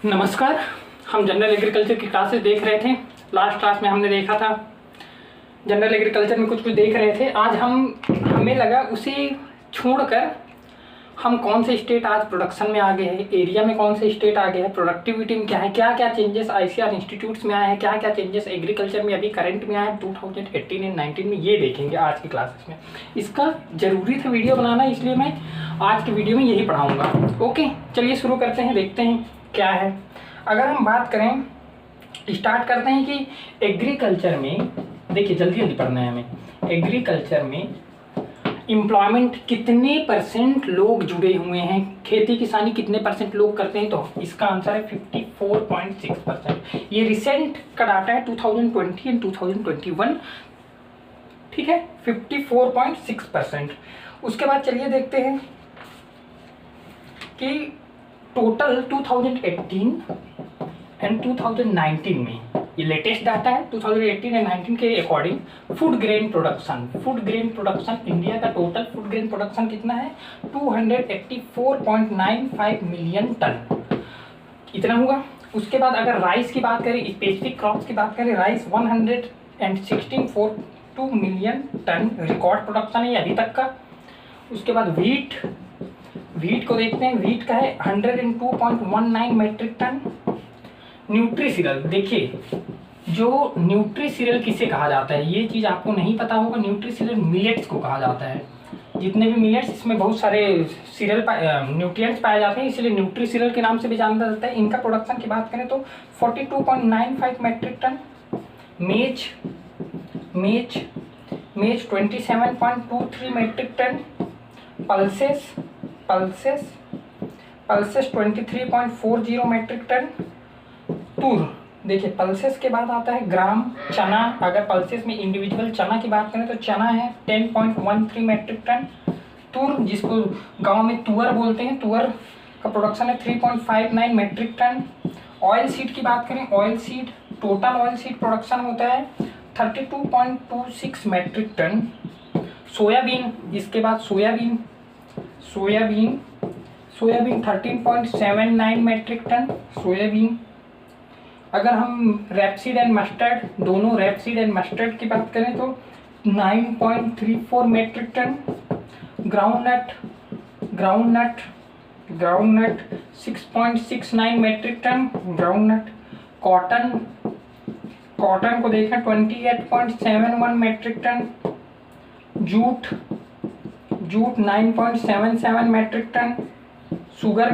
नमस्कार। हम general agriculture की क्लासेस देख रहे थे। लास्ट क्लास में हमने देखा था जनरल एग्रीकल्चर में कुछ देख रहे थे। आज हमें लगा उसे छोड़कर हम कौन से स्टेट आज प्रोडक्शन में आगे है, एरिया में कौन से स्टेट आगे है, प्रोडक्टिविटी में क्या है, क्या क्या चेंजेस आईसीआर इंस्टीट्यूट्स में आए हैं, क्या क्या चेंजेस एग्रीकल्चर में अभी करंट में आए हैं 2018 एंड 19 में, ये देखेंगे आज की क्लासेस में। इसका ज़रूरी था वीडियो बनाना, इसलिए मैं आज की वीडियो में यही पढ़ाऊँगा। ओके, चलिए शुरू करते हैं, देखते हैं क्या है। अगर हम बात करें, स्टार्ट करते हैं कि एग्रीकल्चर में, देखिए जल्दी जल्दी पढ़ना है हमें। एग्रीकल्चर में एम्प्लॉयमेंट कितने परसेंट लोग जुड़े हुए हैं, खेती किसानी कितने परसेंट लोग करते हैं, तो इसका आंसर है 54.6%। ये रिसेंट का डाटा है 2020 एंड 2021, ठीक है, 54.6%। उसके बाद चलिए देखते हैं कि टोटल 2018 एंड 2019 में, ये लेटेस्ट डाटा है 2018 एंड 19 के according, food grain production India का टोटल फूड ग्रेन प्रोडक्शन कितना है, 284.95 मिलियन टन, इतना हुआ। उसके बाद अगर राइस की बात करें, स्पेसिफिक क्रॉप्स की बात करें, rice 116.42 million tonne record production है अभी तक का। उसके बाद वीट को देखते हैं, वीट का है 102.19 मेट्रिक टन। न्यूट्रीसीरियल, देखिए जो न्यूट्रीसीरियल किसे कहा जाता है, ये चीज़ आपको नहीं पता होगा। न्यूट्रीसीरियल मिलेट्स को कहा जाता है। जितने भी मिलेट्स, इसमें बहुत सारे सीरियल न्यूट्रिएंट्स पाए जाते हैं, इसलिए न्यूट्रीसीरियल के नाम से भी जाना जाता है। इनका प्रोडक्शन की बात करें तो 42.95 metric ton. Maize 27.23 metric ton. Pulses 23.40 metric ton. तूर, देखिए पल्सेस के बाद आता है ग्राम। चना, अगर पल्सेस में इंडिविजुअल चना की बात करें तो चना है 10.13 मेट्रिक टन। तूर, जिसको गांव में तुअर बोलते हैं, तुअर का प्रोडक्शन है 3.59 मेट्रिक टन। ऑयल सीड की बात करें, oil seed, total oil seed production होता है 32.26 मेट्रिक टन। सोयाबीन, इसके बाद सोयाबीन 13.79 मेट्रिक टन सोयाबीन। अगर हम रैपसीड एंड मस्टर्ड, दोनों रैपसीड एंड मस्टर्ड की बात करें तो 9.34 metric tonne. Groundnut 6.69 metric tonne groundnut. Cotton को देखें 28.71 metric tonne. Jute 9.77 metric tonne. Sugar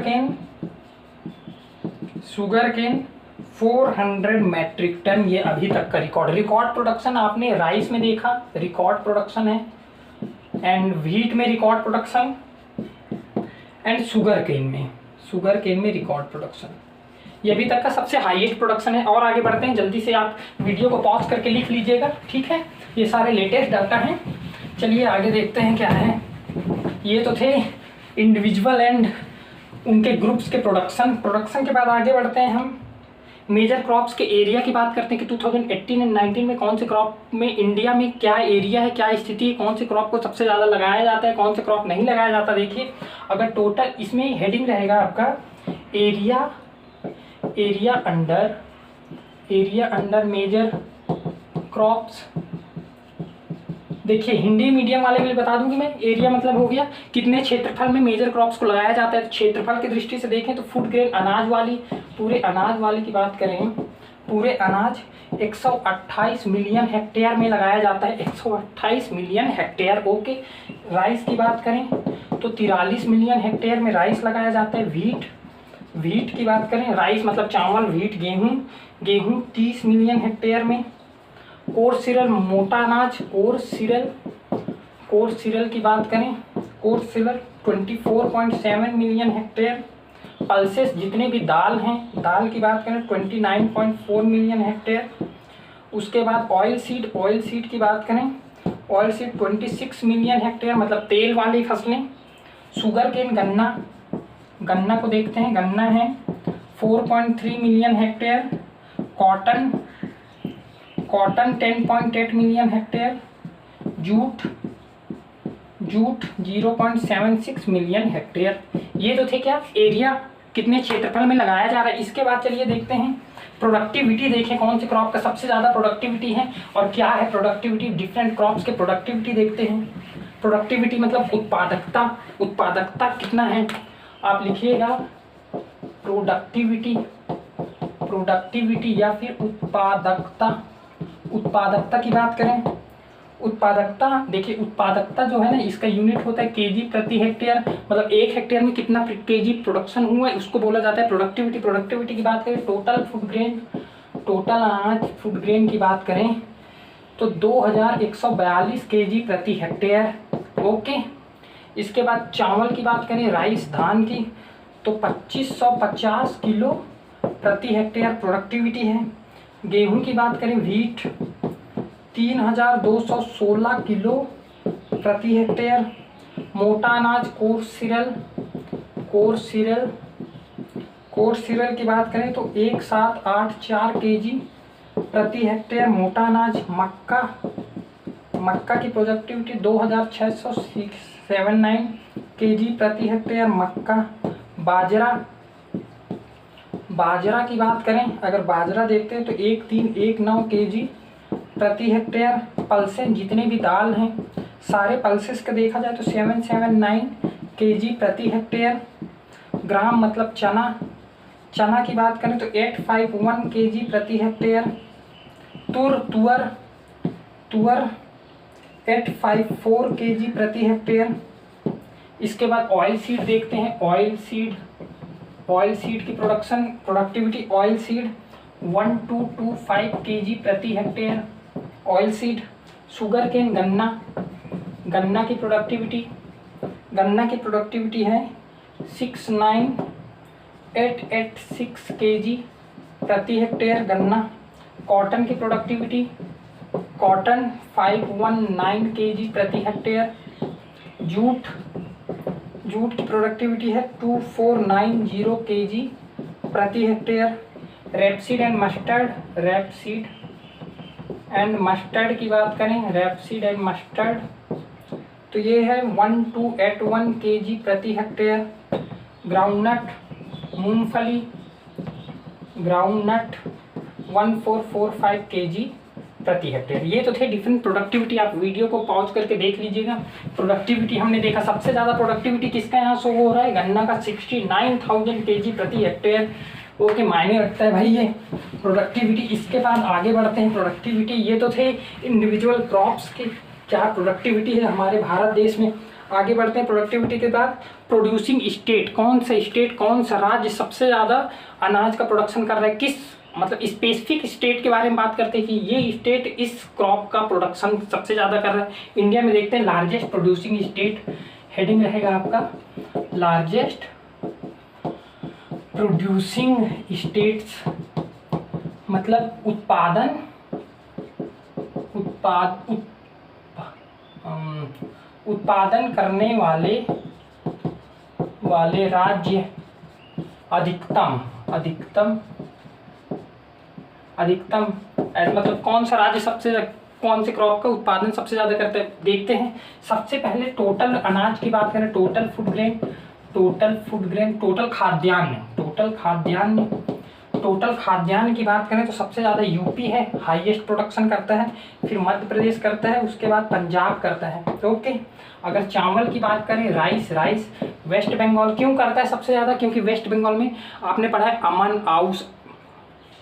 cane 400 metric tonne, ये अभी तक का रिकॉर्ड प्रोडक्शन। आपने राइस में देखा रिकॉर्ड प्रोडक्शन है, एंड व्हीट में record production, and sugar cane में रिकॉर्ड प्रोडक्शन। ये अभी तक का सबसे हाईएस्ट प्रोडक्शन है। और आगे बढ़ते हैं, जल्दी से आप वीडियो को पॉज करके लिख लीजिएगा, ठीक है। ये सारे लेटेस्ट डाटा हैं। चलिए आगे देखते हैं क्या है। ये तो थे इंडिविजुअल एंड उनके ग्रुप्स के प्रोडक्शन के बाद आगे बढ़ते हैं हम। मेजर क्रॉप्स के एरिया की बात करते हैं कि 2018 एंड 19 में कौन से क्रॉप में इंडिया में क्या एरिया है, क्या स्थिति है, कौन से क्रॉप को सबसे ज़्यादा लगाया जाता है, कौन से क्रॉप नहीं लगाया जाता। देखिए, अगर टोटल इसमें हेडिंग रहेगा आपका एरिया अंडर मेजर क्रॉप्स। देखिए, हिंदी मीडियम वाले के लिए बता दूं कि मैं, एरिया मतलब हो गया कितने क्षेत्रफल में मेजर क्रॉप्स को लगाया जाता है। क्षेत्रफल की दृष्टि से देखें तो फूड ग्रेन पूरे अनाज वाली की बात करें, पूरे अनाज 128 मिलियन हेक्टेयर में लगाया जाता है, 128 मिलियन हेक्टेयर। ओके, राइस की बात करें तो 43 मिलियन हेक्टेयर में राइस लगाया जाता है। वीट की बात करें, राइस मतलब चावल, वीट गेहूँ 30 मिलियन हेक्टेयर में। कोर्स सीरियल मोटा अनाज, कोर्स सीरियल की बात करें, course serial 24.7 million hectare. Pulses, जितने भी दाल हैं, दाल की बात करें 29.4 मिलियन हेक्टेयर। उसके बाद ऑयल सीड की बात करें, ऑयल सीड 26 मिलियन हेक्टेयर, मतलब तेल वाली फसलें। शुगर केन, गन्ना को देखते हैं, गन्ना है 4.3 million hectare. Cotton 10.8 million hectare. Jute 0.76 million hectare. ये तो थे क्या एरिया कितने क्षेत्रफल में लगाया जा रहा है। इसके बाद चलिए देखते हैं प्रोडक्टिविटी, देखें कौन सी क्रॉप का सबसे ज़्यादा प्रोडक्टिविटी है और क्या है प्रोडक्टिविटी, डिफरेंट क्रॉप्स के प्रोडक्टिविटी देखते हैं। प्रोडक्टिविटी मतलब उत्पादकता, उत्पादकता कितना है आप लिखिएगा प्रोडक्टिविटी, प्रोडक्टिविटी या फिर उत्पादकता। उत्पादकता की बात करें, उत्पादकता देखिए उत्पादकता जो है ना इसका यूनिट होता है केजी प्रति हेक्टेयर, मतलब 1 हेक्टेयर में कितना केजी प्रोडक्शन हुआ है उसको बोला जाता है प्रोडक्टिविटी। प्रोडक्टिविटी की बात करें टोटल फूड ग्रेन, टोटल अनाज फूड ग्रेन की बात करें तो 2142 केजी प्रति हेक्टेयर। ओके, इसके बाद चावल की बात करें, राइस धान की, तो 2550 किलो प्रति हेक्टेयर प्रोडक्टिविटी है। गेहूं की बात करें, व्हीट 3216 किलो प्रति हेक्टेयर। मोटा अनाज कोर्स सीरियल, कोर्स सीरियल की बात करें तो 1784 केजी प्रति हेक्टेयर मोटा अनाज। मक्का, मक्का की प्रोडक्टिविटी 2679 केजी प्रति हेक्टेयर मक्का। बाजरा, बाजरा की बात करें अगर बाजरा देखते हैं तो 1319 केजी प्रति हेक्टेयर। पल्सेस जितने भी दाल हैं सारे पल्सेस का देखा जाए तो 779 केजी प्रति हेक्टेयर। ग्राम मतलब चना, चना की बात करें तो 851 केजी प्रति हेक्टेयर। तुअर 854 केजी प्रति हेक्टेयर। इसके बाद ऑयल सीड देखते हैं, ऑयल सीड की प्रोडक्टिविटी ऑयल सीड 1225 केजी प्रति हेक्टेयर ऑयल सीड। शुगर केन गन्ना की प्रोडक्टिविटी है 69886 केजी प्रति हेक्टेयर गन्ना। कॉटन की प्रोडक्टिविटी, कॉटन 519 केजी प्रति हेक्टेयर। जूट की प्रोडक्टिविटी है 2490 केजी प्रति हेक्टेयर। रेपसीड एंड मस्टर्ड की बात करें, रेपसीड एंड मस्टर्ड तो ये है 1281 केजी प्रति हेक्टेयर। ग्राउंडनट मूंगफली, ग्राउंडनट 1445 केजी प्रति हेक्टेयर। ये तो थे डिफरेंट प्रोडक्टिविटी, आप वीडियो को पॉज करके देख लीजिएगा। प्रोडक्टिविटी हमने देखा सबसे ज़्यादा प्रोडक्टिविटी किसका यहाँ शो हो रहा है, गन्ना का 69,000 केजी प्रति हेक्टेयर। ओके, मायने रखता है भाई ये प्रोडक्टिविटी। इसके बाद आगे बढ़ते हैं प्रोडक्टिविटी, ये तो थे इंडिविजुअल क्रॉप्स की क्या प्रोडक्टिविटी है हमारे भारत देश में। आगे बढ़ते हैं प्रोडक्टिविटी के बाद प्रोड्यूसिंग स्टेट, कौन सा राज्य सबसे ज़्यादा अनाज का प्रोडक्शन कर रहा है, किस मतलब स्पेसिफिक स्टेट के बारे में बात करते हैं कि ये स्टेट इस क्रॉप का प्रोडक्शन सबसे ज़्यादा कर रहा है। इंडिया में देखते हैं लार्जेस्ट प्रोड्यूसिंग स्टेट, हेडिंग रहेगा आपका लार्जेस्ट प्रोड्यूसिंग स्टेट्स, मतलब उत्पादन करने वाले राज्य। अधिकतम मतलब कौन सा राज्य कौन से क्रॉप का उत्पादन सबसे ज़्यादा करते हैं देखते हैं। सबसे पहले टोटल अनाज की बात करें, टोटल फूड ग्रेन, टोटल खाद्यान्न की बात करें तो सबसे ज़्यादा यूपी है, हाईएस्ट प्रोडक्शन करता है, फिर मध्य प्रदेश करता है, उसके बाद पंजाब करता है। ओके, अगर चावल की बात करें, राइस वेस्ट बंगाल क्यों करता है सबसे ज़्यादा, क्योंकि वेस्ट बंगाल में आपने पढ़ा है अमन,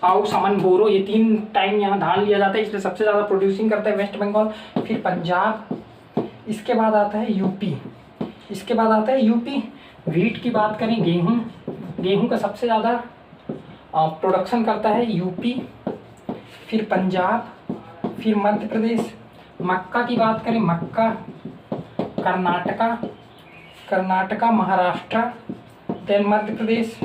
आउस अमन बोरो, ये 3 टाइम यहाँ धान लिया जाता है, इसलिए सबसे ज़्यादा प्रोड्यूसिंग करता है वेस्ट बंगाल, फिर पंजाब, इसके बाद आता है यूपी। व्हीट की बात करें, गेहूं का सबसे ज़्यादा प्रोडक्शन करता है यूपी, फिर पंजाब, फिर मध्य प्रदेश। मक्का की बात करें, मक्का कर्नाटका, महाराष्ट्र, देन मध्य प्रदेश।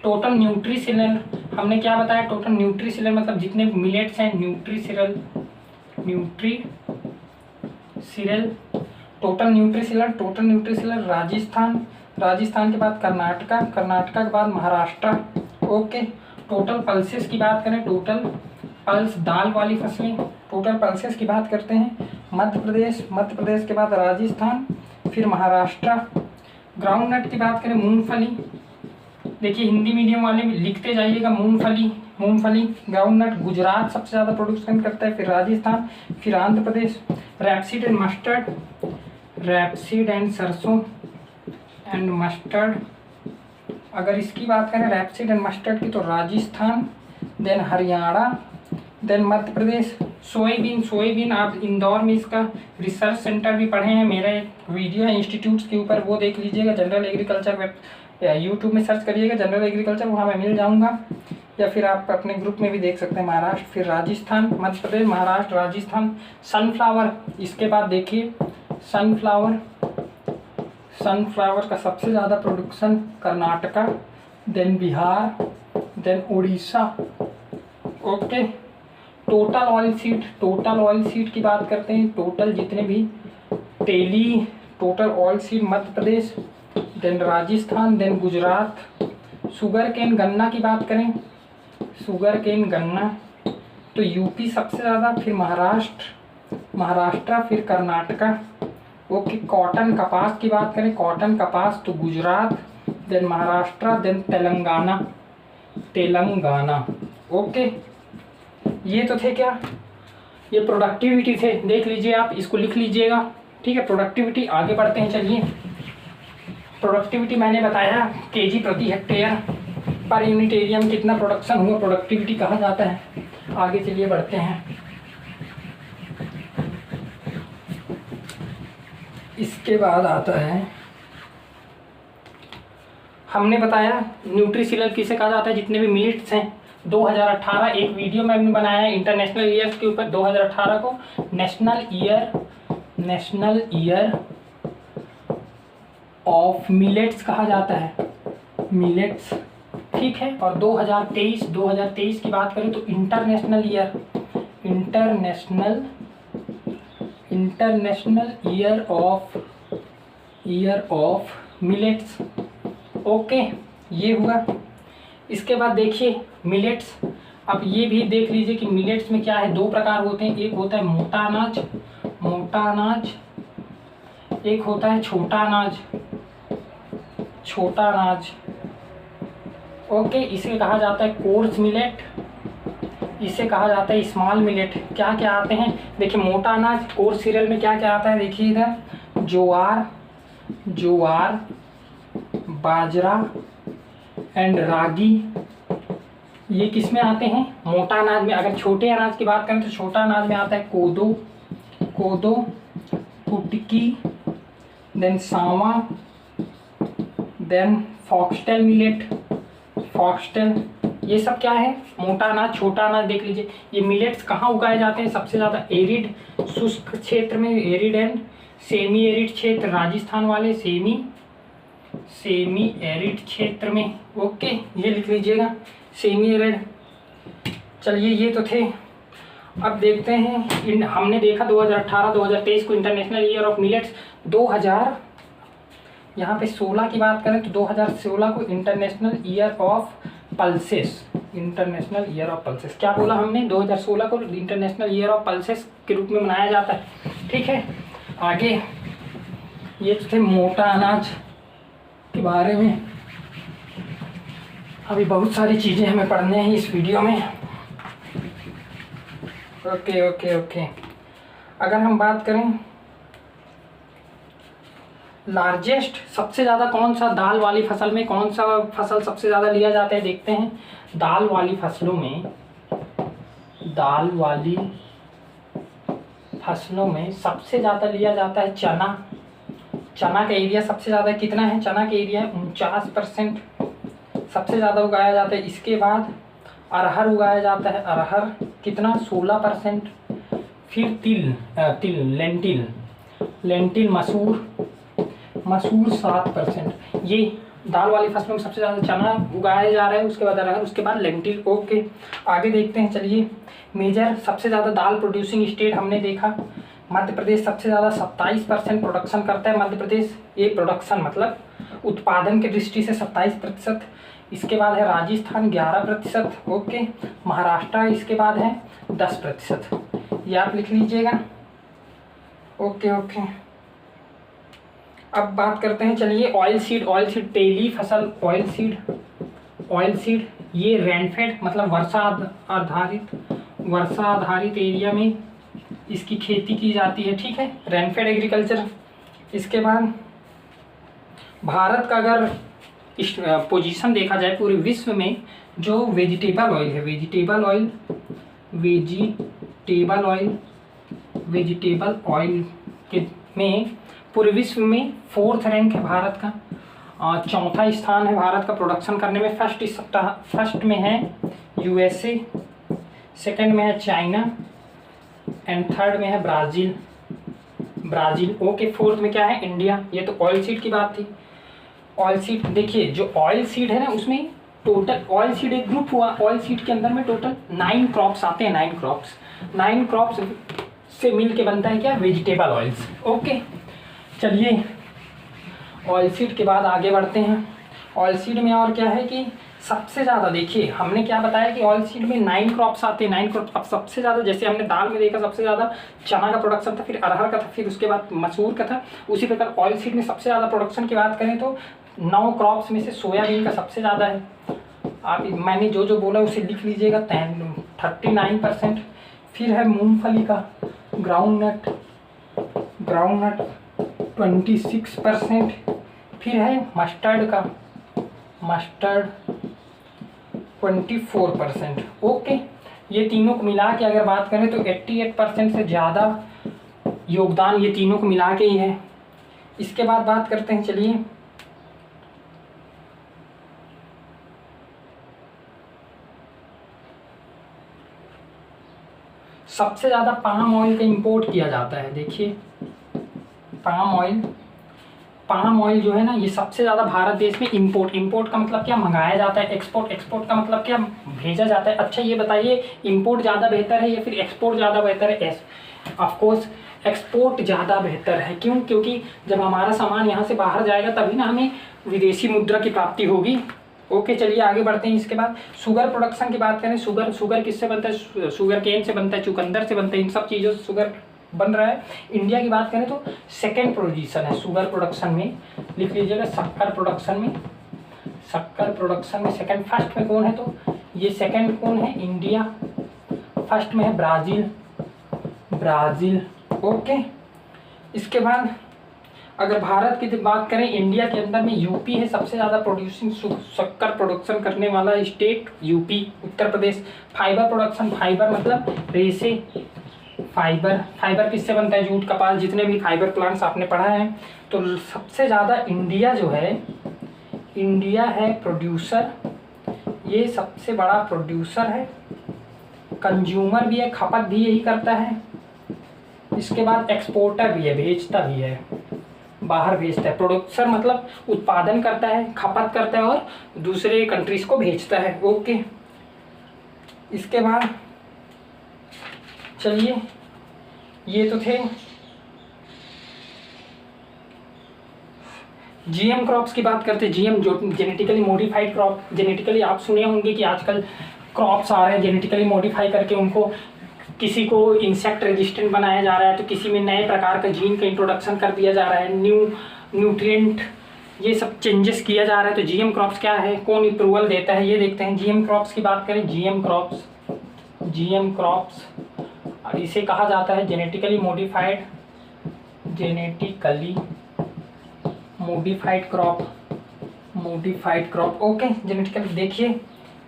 टोटल न्यूट्रीशियल हमने क्या बताया, टोटल न्यूट्रीशियल मतलब जितने मिलेट्स हैं न्यूट्रीशियल, टोटल न्यूट्रीशियल राजस्थान के बाद कर्नाटका के बाद महाराष्ट्र। ओके, टोटल पल्सेस की बात करें, टोटल पल्स दाल वाली फसलें, टोटल पल्सेस की बात करते हैं मध्य प्रदेश के बाद राजस्थान, फिर महाराष्ट्र। ग्राउंडनट की बात करें, देखिए हिंदी मीडियम वाले भी लिखते जाइएगा। मूंगफली ग्राउंडनट, गुजरात सबसे ज़्यादा प्रोडक्शन करता है, फिर राजस्थान, फिर Andhra Pradesh. Rapeseed and mustard, rapeseed and सरसों एंड मस्टर्ड, अगर इसकी बात करें रैपसीड एंड मस्टर्ड की, तो Rajasthan, then Haryana, then Madhya Pradesh. Soybean आप इंदौर में इसका रिसर्च सेंटर भी पढ़े हैं, मेरा एक वीडियो है इंस्टीट्यूट्स के ऊपर, वो देख लीजिएगा। जनरल एग्रीकल्चर वेब यूट्यूब में सर्च करिएगा जनरल एग्रीकल्चर, वहाँ मैं मिल जाऊँगा, या फिर आप अपने ग्रुप में भी देख सकते हैं। महाराष्ट्र, फिर राजस्थान, मध्य प्रदेश, महाराष्ट्र, राजस्थान। सनफ्लावर, इसके बाद देखिए सनफ्लावर का सबसे ज़्यादा production Karnataka, then Bihar, then Orissa. Okay, total oil seed की बात करते हैं, टोटल जितने भी total oil seed Madhya Pradesh, then Rajasthan, then Gujarat. Sugar cane गन्ना की बात करें, शुगर केन गन्ना तो यूपी सबसे ज़्यादा, फिर महाराष्ट्र, फिर कर्नाटका। ओके, कॉटन कपास की बात करें, कॉटन कपास तो Gujarat, then Maharashtra, then Telangana. Okay, ये तो थे क्या, ये प्रोडक्टिविटी थे, देख लीजिए आप, इसको लिख लीजिएगा। ठीक है, प्रोडक्टिविटी। आगे बढ़ते हैं, चलिए। प्रोडक्टिविटी मैंने बताया केजी प्रति हेक्टेयर पर यूनिट एरिया में कितना प्रोडक्शन हुआ, प्रोडक्टिविटी कहा जाता है। आगे चलिए बढ़ते हैं। इसके बाद आता है, हमने बताया न्यूट्रिशियल किसे कहा जाता है, जितने भी मिलेट्स हैं। 2018 एक वीडियो मैंने बनाया है इंटरनेशनल ईयर्स के ऊपर, 2018 को नेशनल ईयर ऑफ मिलेट्स कहा जाता है, मिलेट्स। ठीक है, और 2023 की बात करें तो international year of millets. Okay, ये हुआ। इसके बाद देखिए मिलेट्स, अब ये भी देख लीजिए कि मिलेट्स में क्या है, दो प्रकार होते हैं, एक होता है मोटा अनाज, एक होता है छोटा अनाज। ओके, इसे कहा जाता है कोर्स मिलेट, इसे कहा जाता है स्मॉल मिलेट। क्या क्या आते हैं, देखिए मोटा अनाज कोर्स सीरियल में क्या क्या आता है, देखिए इधर ज्वार, बाजरा एंड रागी, ये किस में आते हैं, मोटा अनाज में। अगर छोटे अनाज की बात करें तो छोटा अनाज में आता है कोदो, कुटकी, देन सावा, देन फॉक्सटेल मिलेट, ये सब क्या है, मोटा अनाज, छोटा अनाज। देख लीजिए ये मिलेट्स कहाँ उगाए जाते हैं, सबसे ज़्यादा एरिड शुष्क क्षेत्र में, एरिड एंड सेमी एरिड क्षेत्र, राजस्थान वाले सेमी एरिड क्षेत्र में। ओके, ये लिख लीजिएगा सेमी एरिड। चलिए, ये तो थे। अब देखते हैं, हमने देखा 2018-2023 को इंटरनेशनल ईयर ऑफ मिलेट्स। 2000 यहाँ पे 16 की बात करें तो 2016 को इंटरनेशनल ईयर ऑफ पल्सेस, क्या बोला हमने, 2016 को इंटरनेशनल ईयर ऑफ पल्सेस के रूप में मनाया जाता है। ठीक है, आगे ये तो थे मोटा अनाज के बारे में। अभी बहुत सारी चीज़ें हमें पढ़ने हैं इस वीडियो में। ओके, अगर हम बात करें लार्जेस्ट, सबसे ज़्यादा कौन सा दाल वाली फसल में कौन सा फसल सबसे ज़्यादा लिया जाता है, देखते हैं। दाल वाली फसलों में सबसे ज़्यादा लिया जाता है चना का एरिया सबसे ज़्यादा कितना है, चना का एरिया 49% सबसे ज़्यादा उगाया जाता है। इसके बाद अरहर उगाया जाता है, अरहर कितना 16%। फिर तिल लेंटिल मसूर 7%। ये दाल वाली फसलों में सबसे ज़्यादा चना उगाया जा रहा है, उसके बाद अरहर, उसके बाद लेंटिल। ओके, आगे देखते हैं। चलिए, मेजर सबसे ज़्यादा दाल प्रोड्यूसिंग स्टेट हमने देखा मध्य प्रदेश सबसे ज़्यादा 27% प्रोडक्शन करता है मध्य प्रदेश। ये प्रोडक्शन मतलब उत्पादन की दृष्टि से 27%। इसके बाद है राजस्थान 11%। ओके, महाराष्ट्र इसके बाद है 10%। ये आप लिख लीजिएगा। ओके, अब बात करते हैं, चलिए ऑयल सीड तेली फसल, ऑयल सीड ऑयल सीड, ये रेनफेड मतलब वर्षा आधारित एरिया में इसकी खेती की जाती है, ठीक है, रेनफेड एग्रीकल्चर। इसके बाद भारत का अगर पोजीशन देखा जाए पूरे विश्व में, जो वेजिटेबल ऑयल है, वेजिटेबल ऑयल के में पूरे विश्व में 4th रैंक है भारत का। चौथा स्थान है भारत का प्रोडक्शन करने में। फर्स्ट में है यूएसए, सेकंड में है चाइना एंड थर्ड में है ब्राज़ील। ओके, 4th में क्या है? इंडिया। ये तो ऑयल सीड की बात थी। ऑयल सीड देखिए, जो ऑयल सीड है ना, उसमें टोटल ऑयल सीड एक ग्रुप हुआ। ऑयल सीड के अंदर में टोटल 9 क्रॉप्स आते हैं। 9 क्रॉप्स से मिल के बनता है क्या? Vegetable oils. ओके, चलिए ऑयल सीड के बाद आगे बढ़ते हैं। ऑयल सीड में और क्या है कि सबसे ज़्यादा, देखिए हमने क्या बताया कि ऑयल सीड में 9 क्रॉप्स आते हैं। 9 क्रॉप्स। अब सबसे ज़्यादा, जैसे हमने दाल में देखा सबसे ज़्यादा चना का प्रोडक्शन था, फिर अरहर का था, फिर उसके बाद मसूर का था। उसी प्रकार ऑयल सीड में सबसे ज़्यादा प्रोडक्शन की बात करें तो 9 क्रॉप्स में से सोयाबीन का सबसे ज़्यादा है। आप मैंने जो बोला उसे लिख लीजिएगा, 39%। फिर है मूंगफली का, ग्राउंडनट 26%। फिर है मस्टर्ड 24%। ओके, ये तीनों को मिला के अगर बात करें तो 88% से ज़्यादा योगदान ये तीनों को मिला के ही है। इसके बाद बात करते हैं, चलिए सबसे ज़्यादा पाम ऑयल का इंपोर्ट किया जाता है। देखिए पाम ऑयल जो है ना, ये सबसे ज़्यादा भारत देश में इंपोर्ट का मतलब क्या? मंगाया जाता है। एक्सपोर्ट का मतलब क्या? भेजा जाता है। अच्छा ये बताइए, इंपोर्ट ज़्यादा बेहतर है या फिर एक्सपोर्ट ज़्यादा बेहतर है? ऑफकोर्स एक्सपोर्ट ज़्यादा बेहतर है। क्यों? क्योंकि जब हमारा सामान यहाँ से बाहर जाएगा तभी ना हमें विदेशी मुद्रा की प्राप्ति होगी। ओके, चलिए आगे बढ़ते हैं। इसके बाद शुगर प्रोडक्शन की बात करें। शुगर किससे बनता है? शुगर केन से बनता है, चुकंदर से बनता है। इन सब चीज़ों से शुगर बन रहा है। इंडिया की बात करें तो सेकंड पोजीशन है शुगर प्रोडक्शन में। लिख लीजिएगा, शक्कर प्रोडक्शन में सेकंड। फर्स्ट में कौन है? तो ये सेकंड कौन है? इंडिया। फर्स्ट में है ब्राज़ील। ओके, इसके बाद अगर भारत की बात करें, इंडिया के अंदर में यूपी है सबसे ज़्यादा प्रोड्यूसिंग शक्कर प्रोडक्शन करने वाला state, UP. Uttar Pradesh fibre production, fibre मतलब रेशे। फाइबर किससे बनता है? जूट, कपास, जितने भी फाइबर प्लांट्स आपने पढ़ा है। तो सबसे ज़्यादा इंडिया जो है, इंडिया है प्रोड्यूसर, ये सबसे बड़ा प्रोड्यूसर है। कंज्यूमर भी है, खपत भी यही करता है। इसके बाद एक्सपोर्टर भी है, भेजता भी है, बाहर भेजता है। प्रोड्यूसर मतलब उत्पादन करता है, खपत करता है और दूसरे कंट्रीज को भेजता है। ओके, इसके बाद चलिए, ये तो थे जीएम क्रॉप्स की बात करते हैं। जीएम जो जेनेटिकली मॉडिफाइड क्रॉप। जेनेटिकली आप सुने होंगे कि आजकल क्रॉप्स आ रहे हैं जेनेटिकली मॉडिफाई करके, उनको किसी को इंसेक्ट रेजिस्टेंट बनाया जा रहा है, तो किसी में नए प्रकार का जीन का इंट्रोडक्शन कर दिया जा रहा है, न्यूट्रिएंट, ये सब चेंजेस किया जा रहा है। तो जीएम क्रॉप्स क्या है, कौन अप्रूवल देता है, ये देखते हैं। जीएम क्रॉप्स की बात करें, जीएम क्रॉप्स और इसे कहा जाता है genetically modified crop. Okay, genetically देखिए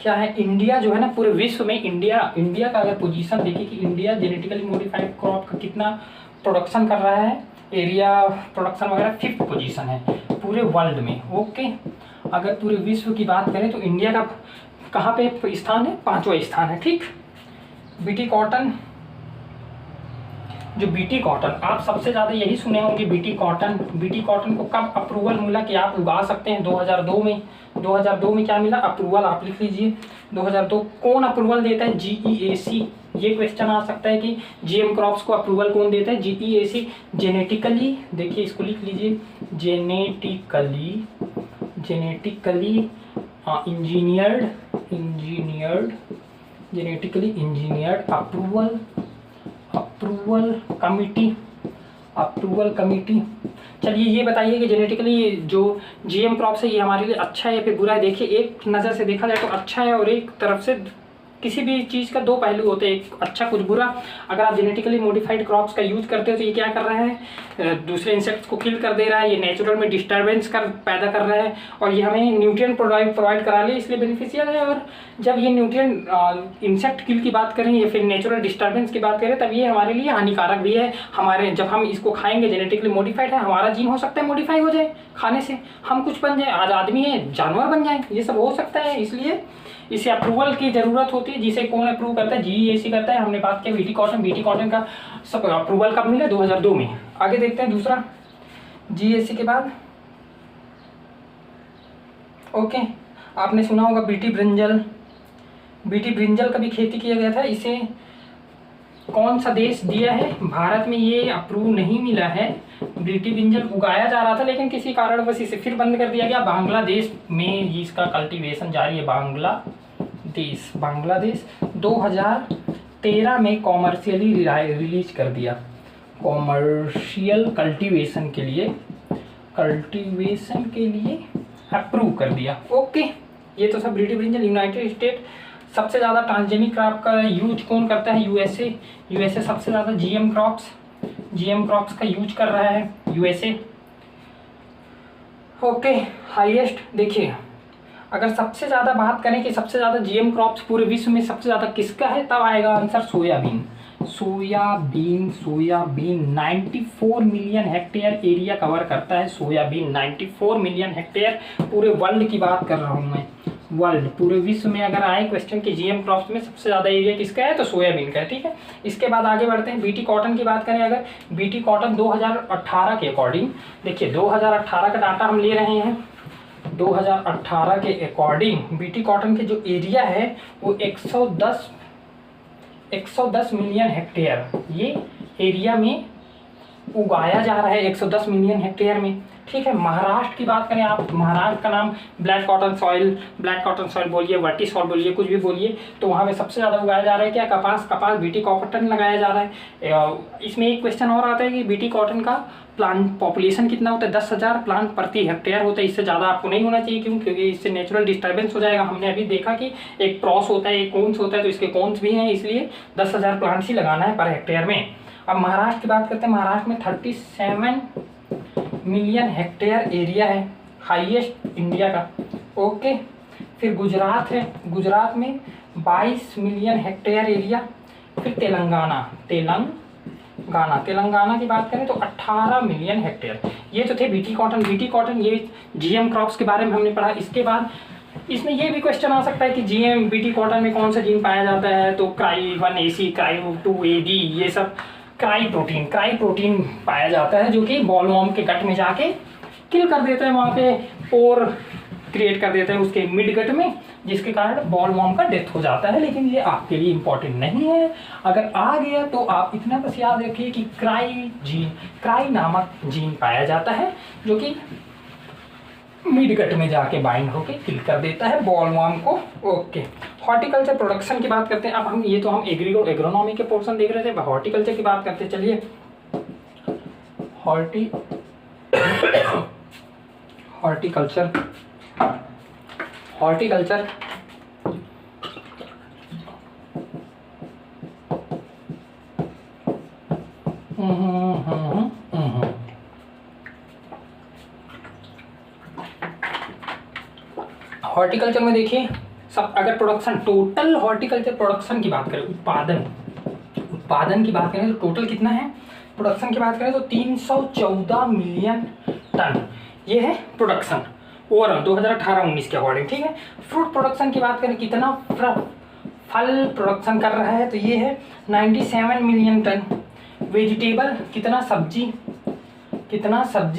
क्या है, इंडिया जो है ना पूरे विश्व में, इंडिया का अगर पोजीशन देखिए कि इंडिया जेनेटिकली मॉडिफाइड क्रॉप का कितना प्रोडक्शन कर रहा है, एरिया प्रोडक्शन वगैरह 5th पोजीशन है पूरे वर्ल्ड में। ओके, अगर पूरे विश्व की बात करें तो इंडिया का कहाँ पे स्थान है? 5वां स्थान है। ठीक, बीटी कॉटन, जो बीटी कॉटन आप सबसे ज़्यादा यही सुने होंगे, बीटी कॉटन को कब अप्रूवल मिला कि आप उगा सकते हैं? 2002 में। 2002 में क्या मिला? अप्रूवल। आप लिख लीजिए 2002। कौन अप्रूवल देता है? GEAC। ये क्वेश्चन आ सकता है कि जीएम क्रॉप्स को अप्रूवल कौन देता है? GEAC। जेनेटिकली, देखिए इसको लिख लीजिए, जेनेटिकली इंजीनियर्ड अप्रूवल कमिटी। चलिए ये बताइए कि जेनेटिकली जो जीएम क्रॉप्स है ये हमारे लिए अच्छा है या फिर बुरा है। देखिए एक नज़र से देखा जाए तो अच्छा है, और एक तरफ से किसी भी चीज़ का दो पहलू होते हैं, एक अच्छा कुछ बुरा। अगर आप जेनेटिकली मॉडिफाइड क्रॉप्स का यूज़ करते हो तो ये क्या कर रहा है, दूसरे इंसेक्ट्स को किल कर दे रहा है, ये नेचुरल में डिस्टर्बेंस पैदा कर रहा है, और ये हमें न्यूट्रिएंट प्रोवाइड करा ले, इसलिए बेनिफिशियल है। और जब ये न्यूट्रिएंट इंसेक्ट किल की बात करें या फिर नेचुरल डिस्टर्बेंस की बात करें, तब ये हमारे लिए हानिकारक भी है। हमारे जब हम इसको खाएंगे, जेनेटिकली मॉडिफाइड है, हमारा जीन हो सकता है मॉडिफाई हो जाए खाने से, हम कुछ बन जाए, आज आदमी है जानवर बन जाए, ये सब हो सकता है। इसलिए इसे अप्रूवल की ज़रूरत होती है, जिसे कौन अप्रूव करता है, जीईएसी करता है। हमने बात किया बीटी कॉटन का सब अप्रूवल कब मिला, 2002 में। आगे देखते हैं दूसरा जीईएसी के बाद। ओके, आपने सुना होगा बीटी ब्रिंजल का भी खेती किया गया था। इसे कौन सा देश दिया है, भारत में ये अप्रूव नहीं मिला है। बीटी ब्रिंजल उगाया जा रहा था, लेकिन किसी कारणवश इसे फिर बंद कर दिया गया। बांग्लादेश में इसका कल्टीवेशन जारी है। बांग्लादेश 2013 में कॉमर्शियली रिलीज कर दिया, कॉमर्शियल कल्टीवेशन के लिए अप्रूव कर दिया। ओके, ये तो सब ब्रिटी ब्रिंजल। यूनाइटेड स्टेट सबसे ज़्यादा ट्रांसजेनिक क्रॉप का यूज कौन करता है, यूएसए सबसे ज़्यादा जीएम क्रॉप्स का यूज कर रहा है, यूएसए। ओके, हाईएस्ट देखिए, अगर सबसे ज़्यादा बात करें कि सबसे ज़्यादा जीएम क्रॉप्स पूरे विश्व में सबसे ज़्यादा किसका है, तब आएगा answer soybean 94 million hectare area cover करता है। सोयाबीन 94 मिलियन हेक्टेयर, पूरे वर्ल्ड की बात कर रहा हूँ मैं, वर्ल्ड पूरे विश्व में अगर आए क्वेश्चन कि जीएम क्रॉप्स में सबसे ज़्यादा एरिया किसका है, तो सोयाबीन का है। ठीक है, इसके बाद आगे बढ़ते हैं। बीटी कॉटन की बात करें, अगर बीटी कॉटन 2018 के अकॉर्डिंग, देखिए 2018 का डाटा हम ले रहे हैं, 2018 के अकॉर्डिंग बीटी कॉटन के जो एरिया है वो 110 मिलियन हेक्टेयर ये एरिया में उगाया जा रहा है, 110 मिलियन हेक्टेयर में। ठीक है, महाराष्ट्र की बात करें आप, महाराष्ट्र का नाम ब्लैक कॉटन सॉइल बोलिए, वर्टी सॉइल बोलिए, कुछ भी बोलिए, तो वहाँ पे सबसे ज़्यादा उगाया जा रहा है क्या, कपास बीटी कॉटन लगाया जा रहा है। इसमें एक क्वेश्चन और आता है कि बीटी कॉटन का प्लांट पॉपुलेशन कितना होता है, 10,000 प्लांट प्रति हेक्टेयर होता है। इससे ज़्यादा आपको नहीं होना चाहिए, क्योंकि इससे नेचुरल डिस्टर्बेंस हो जाएगा। हमने अभी देखा कि एक क्रॉस होता है, एक कोन्स होता है, तो इसके कोन्स भी हैं, इसलिए 10,000 प्लांट्स ही लगाना है पर हेक्टेयर में। अब महाराष्ट्र की बात करते हैं, महाराष्ट्र में 37 मिलियन हेक्टेयर एरिया है, हाईएस्ट इंडिया का। ओके, फिर गुजरात है, गुजरात में 22 मिलियन हेक्टेयर एरिया। फिर तेलंगाना की बात करें तो 18 मिलियन हेक्टेयर। ये तो थे बीटी कॉटन, ये जीएम क्रॉप्स के बारे में हमने पढ़ा। इसके बाद इसमें ये भी क्वेश्चन आ सकता है कि जीएम बीटी कॉटन में कौन सा जीन पाया जाता है, तो क्राई 1AC, क्राई 2AD, ये सब क्राई प्रोटीन पाया जाता है, जो कि बॉलवॉर्म के गट में जाके किल कर देता है, वहाँ पे पोर क्रिएट कर देता है उसके मिड गट में, जिसके कारण बॉलवॉर्म का डेथ हो जाता है। लेकिन ये आपके लिए इंपॉर्टेंट नहीं है, अगर आ गया तो आप इतना बस याद रखिए कि क्राई नामक जीन पाया जाता है, जो कि मिड गट में जाके बाइंड होके किल कर देता है बॉलवॉर्म को। ओके, हॉर्टिकल्चर प्रोडक्शन की बात करते हैं। अब हम एग्रोनॉमी के पोर्शन देख रहे थे, हॉर्टिकल्चर की बात करते हैं। चलिए हॉर्टिकल्चर हॉर्टिकल्चर में देखिए सब, अगर प्रोडक्शन टोटल हॉर्टिकल्चर प्रोडक्शन की बात करें, उत्पादन की बात करें तो टोटल कितना है, प्रोडक्शन की बात करें तो 314 मिलियन टन, ये है प्रोडक्शन ओवरऑल 2018-19 के अकॉर्डिंग। ठीक है, फ्रूट प्रोडक्शन की बात करें, कितना फल प्रोडक्शन कर रहा है, तो ये है 97 मिलियन टन। वेजिटेबल कितना सब्जी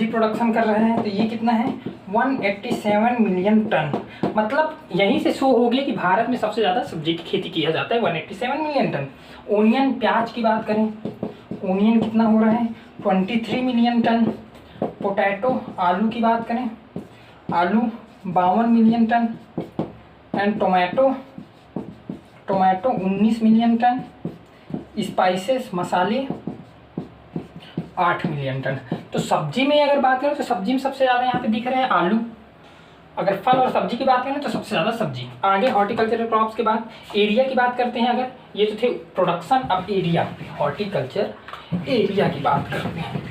प्रोडक्शन कर रहा है, तो ये कितना है 187 मिलियन टन। मतलब यहीं से शो हो गया कि भारत में सबसे ज़्यादा सब्जी की खेती किया जाता है, 187 मिलियन टन। ओनियन प्याज की बात करें, ओनियन कितना हो रहा है 23 मिलियन टन। पोटैटो आलू की बात करें, आलू 52 million tonne. And tomato 19 million tonne. Spices मसाले 8 मिलियन टन। तो सब्जी में अगर बात करें तो सब्जी में सबसे ज़्यादा यहाँ पे दिख रहे हैं आलू। अगर फल और सब्जी की बात करें तो सबसे ज़्यादा सब्जी। आगे हॉर्टिकल्चरल क्रॉप्स के बाद एरिया की बात करते हैं। अगर ये तो थे प्रोडक्शन, अब एरिया, हॉर्टिकल्चर एरिया की बात करते हैं।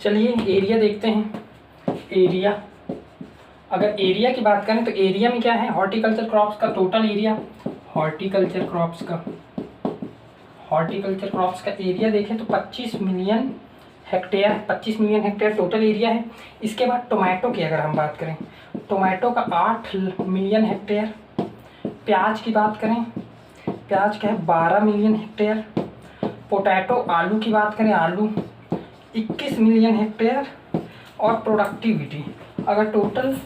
चलिए एरिया देखते हैं। एरिया, अगर एरिया की बात करें तो एरिया में क्या है, हॉर्टिकल्चर क्रॉप्स का टोटल एरिया, हॉर्टिकल्चर क्रॉप्स का एरिया देखें तो 25 million hectare, 25 million hectare total area है। इसके बाद टोमेटो की अगर हम बात करें, टोमेटो का 8 मिलियन हेक्टेयर। प्याज की बात करें, प्याज का है 12 मिलियन हेक्टेयर। पोटैटो, आलू की बात करें, आलू 21 मिलियन हेक्टेयर। और प्रोडक्टिविटी, अगर टोटल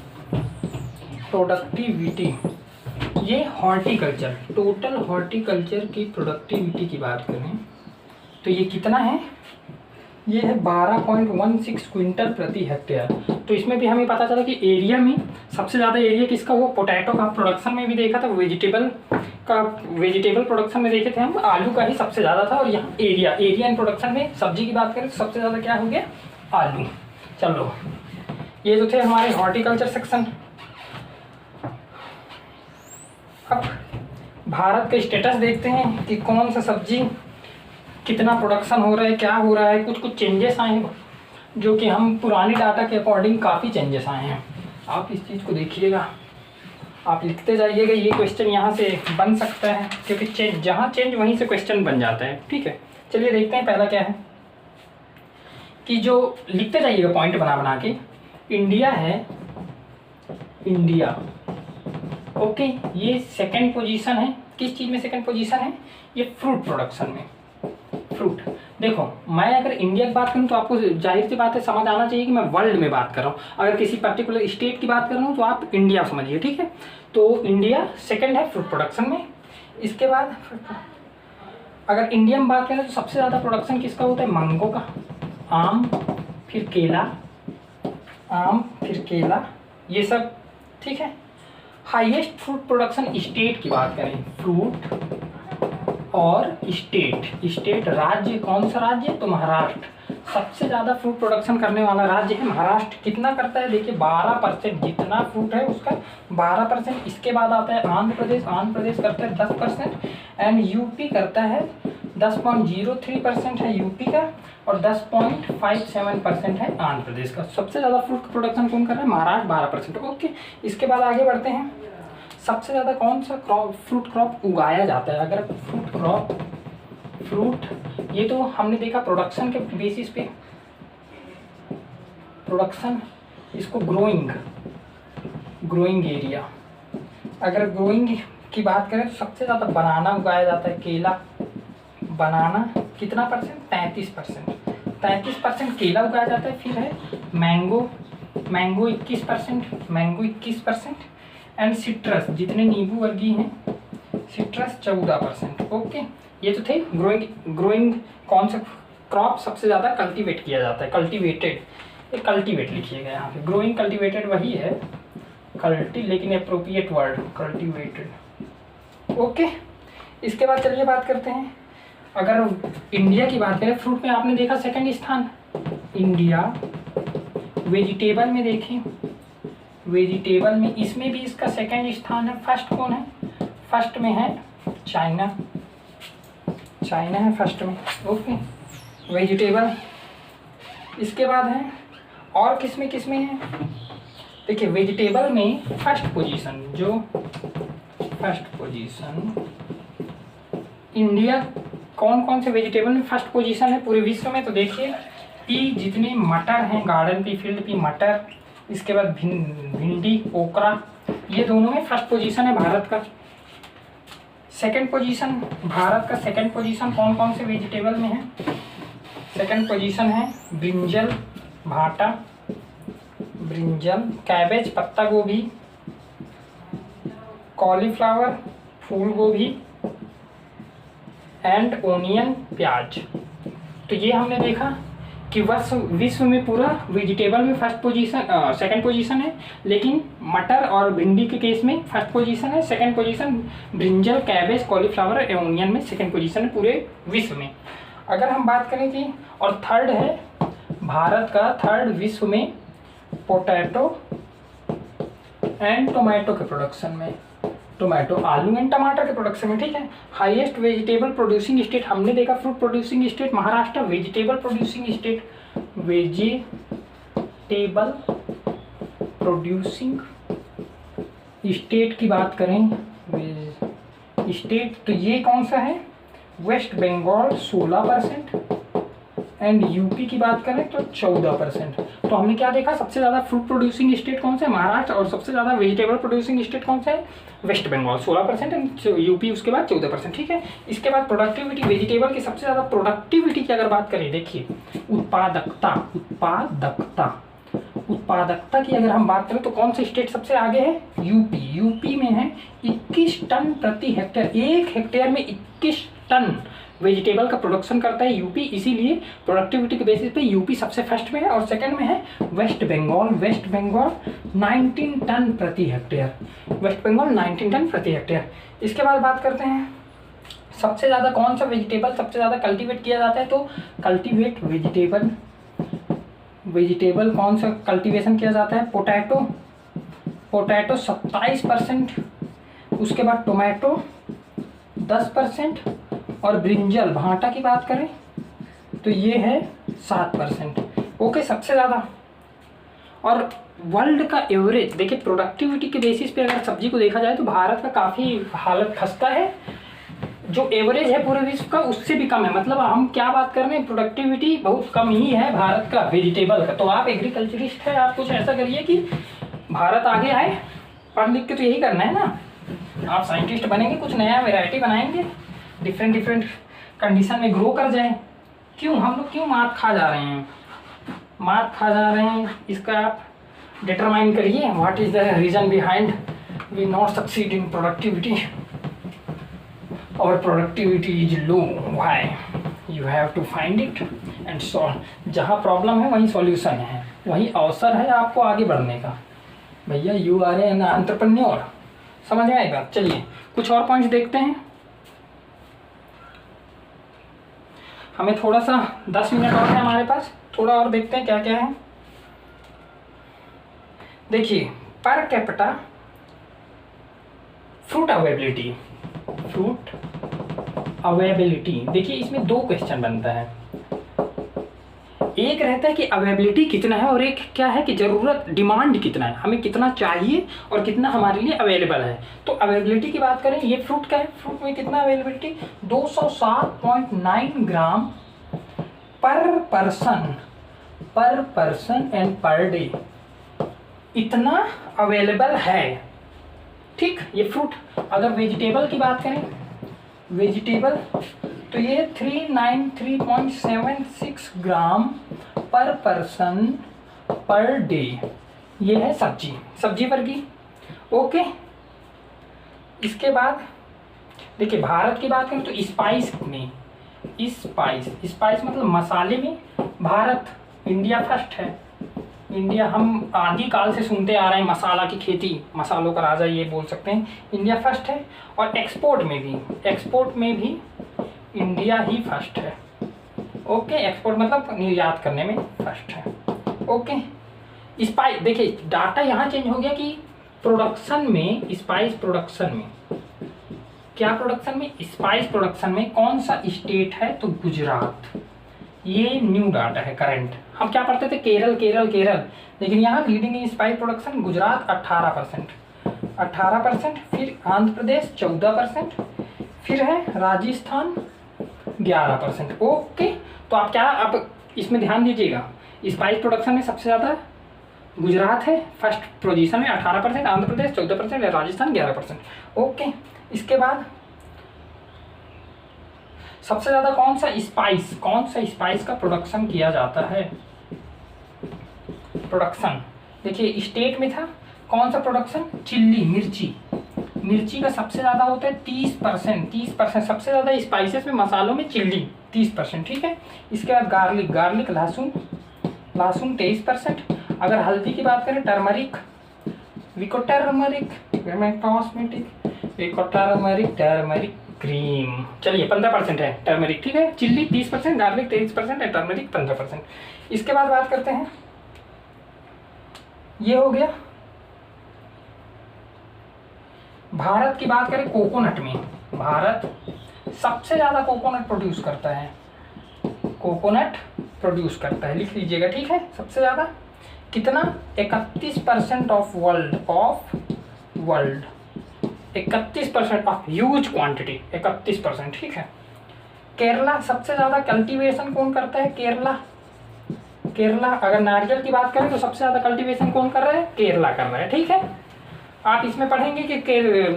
प्रोडक्टिविटी, ये हॉर्टिकल्चर, टोटल हॉर्टिकल्चर की प्रोडक्टिविटी की बात करें तो ये कितना है, ये है 12.16 क्विंटल प्रति हेक्टेयर। तो इसमें भी हमें पता चला कि एरिया में सबसे ज़्यादा एरिया किसका, वो पोटैटो का। प्रोडक्शन में भी देखा था, वेजिटेबल प्रोडक्शन में देखे थे हम, आलू का ही सबसे ज़्यादा था। और यहाँ एरिया इन प्रोडक्शन में सब्जी की बात करें तो सबसे ज़्यादा क्या हो गया, आलू। चलो ये जो थे हमारे हॉर्टिकल्चर सेक्शन। अब भारत का स्टेटस देखते हैं कि कौन सा सब्जी कितना प्रोडक्शन हो रहा है, क्या हो रहा है। कुछ चेंजेस आए हैं जो कि हम पुरानी डाटा के अकॉर्डिंग काफ़ी चेंजेस आए हैं। आप इस चीज़ को देखिएगा, आप लिखते जाइएगा, ये क्वेश्चन यहाँ से बन सकता है क्योंकि जहाँ चेंज वहीं से क्वेश्चन बन जाता है। ठीक है, चलिए देखते हैं। पहला क्या है कि जो लिखते जाइएगा पॉइंट बना बना के, इंडिया है, इंडिया, ओके, ये सेकंड पोजीशन है। किस चीज़ में सेकंड पोजीशन है, ये फ्रूट प्रोडक्शन में। फ्रूट, देखो मैं अगर इंडिया की बात करूँ तो आपको जाहिर सी बात है समझ आना चाहिए कि मैं वर्ल्ड में बात कर रहा हूँ। अगर किसी पर्टिकुलर स्टेट की बात कर रहा हूँ तो आप इंडिया समझिए, ठीक है। तो इंडिया सेकंड है फ्रूट प्रोडक्शन में। इसके बाद अगर इंडिया में बात करें तो सबसे ज़्यादा प्रोडक्शन किसका होता है, मैंगो का, आम, फिर केला, ये सब, ठीक है। हाईएस्ट फ्रूट प्रोडक्शन स्टेट की बात करें, फ्रूट और स्टेट राज्य, कौन सा राज्य, तो महाराष्ट्र। सबसे ज़्यादा फ्रूट प्रोडक्शन करने वाला राज्य है महाराष्ट्र। कितना करता है, देखिए 12%, जितना फ्रूट है उसका 12%। इसके बाद आता है आंध्र प्रदेश करता है 10%, एंड यूपी करता है 10.03% है यूपी का, और 10.57% है आंध्र प्रदेश का। सबसे ज़्यादा फ्रूट प्रोडक्शन कौन कर रहा है, महाराष्ट्र 12%। ओके, इसके बाद आगे बढ़ते हैं। सबसे ज़्यादा कौन सा फ्रूट क्रॉप उगाया जाता है, अगर फ्रूट, ये तो हमने देखा प्रोडक्शन के बेसिस पे, प्रोडक्शन, इसको ग्रोइंग एरिया। अगर ग्रोइंग की बात करें तो सबसे ज़्यादा बनाना उगाया जाता है, केला, बनाना कितना परसेंट, 33% केला उगाया जाता है। फिर है मैंगो 21%, एंड सिट्रस, जितने नींबू वर्गीय हैं, सिट्रस 14%। ओके, ये तो थे ग्रोइंग कौन सा क्रॉप सबसे ज़्यादा कल्टीवेट किया जाता है, कल्टीवेट लिखिएगा यहाँ पे। ग्रोइंग कल्टीवेटेड वही है, लेकिन अप्रोप्रिएट वर्ड कल्टीवेटेड। ओके, इसके बाद चलिए बात करते हैं। अगर इंडिया की बात करें, फ्रूट में आपने देखा सेकंड स्थान इंडिया। वेजिटेबल में देखें, वेजिटेबल में इसमें भी इसका सेकंड स्थान है। फर्स्ट कौन है, फर्स्ट में है चाइना है फर्स्ट में। Okay, vegetable. इसके बाद है और किस में है, देखिए वेजिटेबल में फर्स्ट पोजीशन इंडिया। कौन से वेजिटेबल में फर्स्ट पोजीशन है पूरे विश्व में, तो देखिए पी, जितने मटर हैं, गार्डन पी, फील्ड पी, मटर, इसके बाद भिंडी, ओकरा, ये दोनों में फर्स्ट पोजीशन है भारत का। सेकंड पोजीशन, भारत का सेकंड पोजीशन कौन से वेजिटेबल में है, सेकंड पोजीशन है ब्रिंजल, भाटा, कैबेज, पत्ता गोभी, कॉलीफ्लावर, फूल गोभी, एंड ओनियन, प्याज। तो ये हमने देखा कि विश्व में पूरा वेजिटेबल में फर्स्ट पोजीशन, सेकंड पोजीशन है, लेकिन मटर और भिंडी के केस में फर्स्ट पोजीशन है, second position brinjal, cabbage, cauliflower एवं ओनियन में सेकंड पोजीशन है पूरे विश्व में। अगर हम बात करें कि और थर्ड है भारत का, थर्ड विश्व में पोटैटो एंड टोमेटो के प्रोडक्शन में, टोमेटो, आलू एंड टमाटर के प्रोडक्शन में, ठीक है। हाईएस्ट वेजिटेबल प्रोड्यूसिंग स्टेट हमने देखा, fruit producing state Maharashtra, vegetable producing state, vegetable producing state की बात करें स्टेट तो ये कौन सा है, वेस्ट बंगाल 16% एंड यूपी की बात करें तो 14%। तो हमने क्या देखा, सबसे ज़्यादा फ्रूट प्रोड्यूसिंग स्टेट कौन सा है, महाराष्ट्र, और सबसे ज़्यादा वेजिटेबल प्रोड्यूसिंग स्टेट कौन सा है, वेस्ट बंगाल 16% एंड यूपी उसके बाद 14%, ठीक है। इसके बाद प्रोडक्टिविटी, वेजिटेबल की सबसे ज़्यादा प्रोडक्टिविटी की अगर बात करें, देखिए उत्पादकता की अगर हम बात करें तो कौन सा स्टेट सबसे आगे है, यूपी में है 21 टन प्रति हेक्टेयर, एक हेक्टेयर में 21 टन वेजिटेबल का प्रोडक्शन करता है यूपी, इसीलिए प्रोडक्टिविटी के बेसिस पे यूपी सबसे फर्स्ट में है। और सेकंड में है वेस्ट बंगाल 19 टन प्रति हेक्टेयर, वेस्ट बंगाल 19 टन प्रति हेक्टेयर। इसके बाद बात करते हैं सबसे ज़्यादा कौन सा वेजिटेबल सबसे ज़्यादा कल्टीवेट किया जाता है, तो कल्टीवेट वेजिटेबल कौन सा कल्टीवेशन किया जाता है, पोटैटो 27%, उसके बाद टोमेटो 10% और ब्रिंजल भांटा की बात करें तो ये है 7%। ओके, सबसे ज़्यादा। और वर्ल्ड का एवरेज देखिए प्रोडक्टिविटी के बेसिस पे अगर सब्जी को देखा जाए तो भारत का काफ़ी हालत खस्ता है, जो एवरेज है पूरे विश्व का उससे भी कम है। मतलब हम क्या बात कर रहे हैं, प्रोडक्टिविटी बहुत कम ही है भारत का वेजिटेबल का। तो आप एग्रीकल्चरिस्ट है, आप कुछ ऐसा करिए कि भारत आगे आए, पढ़ लिख के तो यही करना है ना, आप साइंटिस्ट बनेंगे, कुछ नया वैरायटी बनाएंगे, डिफरेंट कंडीशन में ग्रो कर जाए। क्यों हम लोग क्यों मात खा जा रहे हैं, इसका आप डिटरमाइन करिए, what is the reason behind we not succeed in productivity, और productivity is low, why, you have to find it and solve. जहाँ प्रॉब्लम है वहीं सॉल्यूशन है, वहीं अवसर है आपको आगे बढ़ने का। भैया यू आर एन एंटरप्रेन्योर, समझ में आई बात। चलिए कुछ और पॉइंट्स देखते हैं, हमें थोड़ा सा 10 मिनट और है हमारे पास, थोड़ा और देखते हैं क्या क्या है। देखिए पर कैपिटा फ्रूट अवेबिलिटी, देखिए इसमें 2 क्वेश्चन बनता है, एक रहता है कि अवेबिलिटी कितना है और एक क्या है कि ज़रूरत डिमांड कितना है, हमें कितना चाहिए और कितना हमारे लिए अवेलेबल है। तो अवेबिलिटी की बात करें, ये फ्रूट का है, फ्रूट में कितना अवेलेबिलिटी 207.9 ग्राम पर पर्सन एंड पर डे, इतना अवेलेबल है, ठीक। ये फ्रूट। अगर वेजिटेबल की बात करें, वेजिटेबल तो ये 393.76 ग्राम पर पर्सन पर डे, ये है सब्जी वर्गी। ओके, इसके बाद देखिए भारत की बात करें तो स्पाइस मतलब मसाले में भारत, इंडिया फर्स्ट है। इंडिया, हम आदिकाल से सुनते आ रहे हैं मसाला की खेती, मसालों का राजा ये बोल सकते हैं, इंडिया फर्स्ट है। और एक्सपोर्ट में भी इंडिया ही फर्स्ट है। ओके, एक्सपोर्ट मतलब निर्यात करने में फर्स्ट है। ओके, स्पाइस देखिए डाटा यहाँ चेंज हो गया कि प्रोडक्शन में, स्पाइस प्रोडक्शन में स्पाइस प्रोडक्शन में कौन सा स्टेट है, तो गुजरात। ये न्यू डाटा है करंट। हम क्या पढ़ते थे, केरल, लेकिन यहाँ leading in spice production Gujarat 18%, फिर आंध्र प्रदेश 14%, फिर है राजस्थान 11%। ओके, तो आप इसमें ध्यान दीजिएगा, स्पाइस प्रोडक्शन में सबसे ज़्यादा गुजरात है फर्स्ट पोजीशन में 18%, आंध्र प्रदेश 14%, राजस्थान 11%। ओके, इसके बाद सबसे ज़्यादा कौन सा स्पाइस का प्रोडक्शन किया जाता है, प्रोडक्शन देखिए स्टेट में था कौन सा प्रोडक्शन, चिल्ली, मिर्ची का सबसे ज़्यादा होता है 30%, 30%। सबसे ज़्यादा स्पाइसेस में, मसालों में चिल्ली 30%, ठीक है। इसके बाद गार्लिक, गार्लिक लहसुन, लहसुन 23%। अगर हल्दी की बात करें, turmeric, Vicco turmeric, cosmetic, Vicco turmeric, turmeric cream, चलिए 15% है टर्मरिक, ठीक है। चिल्ली 30%, गार्लिक 23% है, टर्मरिक 15%। इसके बाद बात करते हैं, ये हो गया। भारत की बात करें, कोकोनट में भारत सबसे ज़्यादा कोकोनट प्रोड्यूस करता है, कोकोनट प्रोड्यूस करता है, लिख लीजिएगा, ठीक है। सबसे ज़्यादा कितना, 31% of world, 31% of huge quantity, 31%, ठीक है। केरला सबसे ज़्यादा कल्टीवेशन कौन करता है, केरला, केरला। अगर नारियल की बात करें तो सबसे ज़्यादा कल्टीवेशन कौन कर रहा है, केरला कर रहा है, ठीक है। आप इसमें पढ़ेंगे कि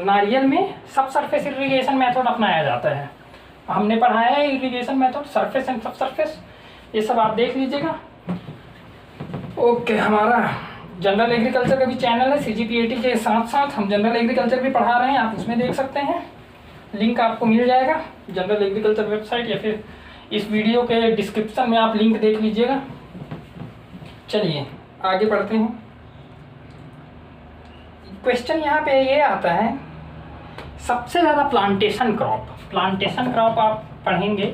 नारियल में सब सरफेस इरिगेशन मेथड अपनाया जाता है, हमने पढ़ाया है इरिगेशन मेथड, सरफेस एंड सब सरफेस, ये सब आप देख लीजिएगा। ओके, हमारा जनरल एग्रीकल्चर का भी चैनल है, CGPAT के साथ साथ हम जनरल एग्रीकल्चर भी पढ़ा रहे हैं, आप उसमें देख सकते हैं, लिंक आपको मिल जाएगा जनरल एग्रीकल्चर वेबसाइट, या फिर इस वीडियो के डिस्क्रिप्शन में आप लिंक देख लीजिएगा। चलिए आगे बढ़ते हैं। क्वेश्चन यहाँ पे ये आता है, सबसे ज़्यादा प्लांटेशन क्रॉप, प्लांटेशन क्रॉप आप पढ़ेंगे,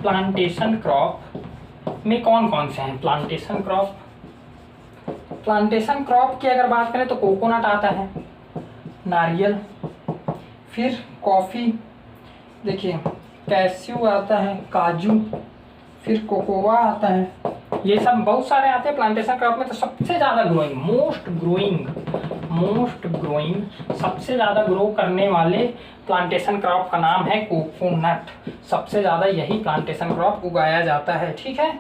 प्लांटेशन क्रॉप में कौन कौन से हैं। प्लांटेशन क्रॉप, प्लांटेशन क्रॉप की अगर बात करें तो कोकोनट आता है, नारियल, फिर कॉफ़ी, देखिए कैस्यू आता है, काजू, फिर कोकोआ आता है, ये सब बहुत सारे आते हैं प्लांटेशन क्रॉप में। तो सबसे ज़्यादा ग्रोइंग, मोस्ट ग्रोइंग, सबसे ज़्यादा ग्रो करने वाले प्लांटेशन क्रॉप का नाम है कोकोनट। सबसे ज़्यादा यही प्लांटेशन क्रॉप उगाया जाता है, ठीक है।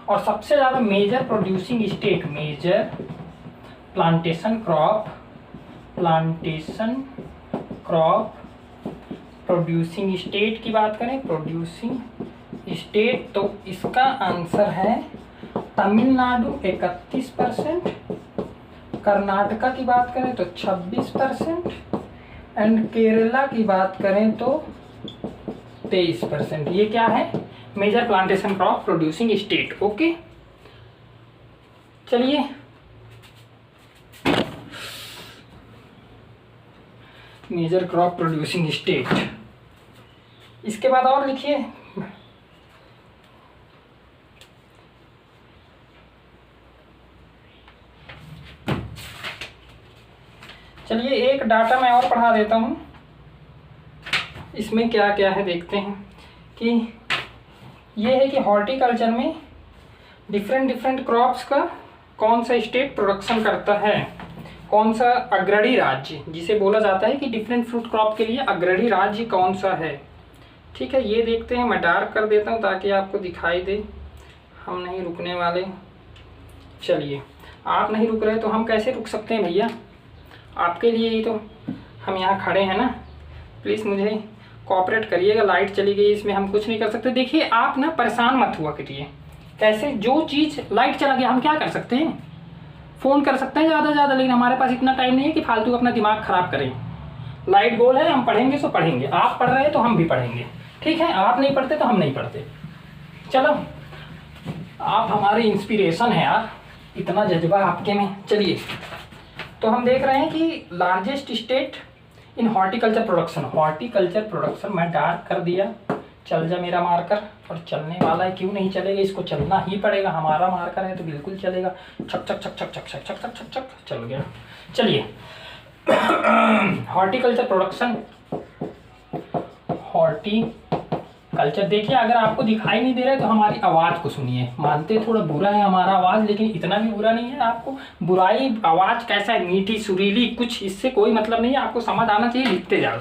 और सबसे ज़्यादा major producing state, major plantation crop, plantation crop producing state की बात करें, प्रोड्यूसिंग स्टेट, तो इसका आंसर है तमिलनाडु 31%, कर्नाटका की बात करें तो 26%, एंड केरला की बात करें तो 23%। ये क्या है, major plantation crop producing state, okay. चलिए मेजर क्रॉप प्रोड्यूसिंग स्टेट, इसके बाद और लिखिए, चलिए एक डाटा मैं और पढ़ा देता हूँ, इसमें क्या क्या है देखते हैं। कि ये है कि हॉर्टिकल्चर में डिफरेंट क्रॉप्स का कौन सा स्टेट प्रोडक्शन करता है, कौन सा अग्रणी राज्य, जिसे बोला जाता है कि डिफरेंट फ्रूट क्रॉप के लिए अग्रणी राज्य कौन सा है, ठीक है। ये देखते हैं, मैं डार्क कर देता हूँ ताकि आपको दिखाई दे, हम नहीं रुकने वाले। चलिए आप नहीं रुक रहे तो हम कैसे रुक सकते हैं भैया, आपके लिए ही तो हम यहाँ खड़े हैं ना, प्लीज़ मुझे कोऑपरेट करिएगा। लाइट चली गई, इसमें हम कुछ नहीं कर सकते। देखिए आप ना परेशान मत हुआ करिए, कैसे, जो चीज़ लाइट चला गया हम क्या कर सकते हैं, फ़ोन कर सकते हैं ज़्यादा से ज़्यादा, लेकिन हमारे पास इतना टाइम नहीं है कि फालतू अपना दिमाग ख़राब करें। लाइट गोल है, हम पढ़ेंगे सो पढ़ेंगे, आप पढ़ रहे हैं तो हम भी पढ़ेंगे, ठीक है। आप नहीं पढ़ते तो हम नहीं पढ़ते। चलो आप हमारे इंस्पिरेशन है यार, इतना जज्बा आपके में। चलिए तो हम देख रहे हैं कि largest state in horticulture production, horticulture production मैं डार्क कर दिया, चल जा मेरा मार्कर, और चलने वाला है, क्यों नहीं चलेगा, इसको चलना ही पड़ेगा, हमारा मार्कर है तो बिल्कुल चलेगा। छक छक छक छक छक छक छक छक छक छक चल गया। चलिए हॉर्टिकल्चर प्रोडक्शन, हॉर्टिकल्चर, देखिए अगर आपको दिखाई नहीं दे रहा है तो हमारी आवाज़ को सुनिए, मानते थोड़ा बुरा है हमारा आवाज़, लेकिन इतना भी बुरा नहीं है। आपको बुराई, आवाज़ कैसा है, मीठी सुरीली, कुछ इससे कोई मतलब नहीं है, आपको समझ आना चाहिए, लिखते जाओ।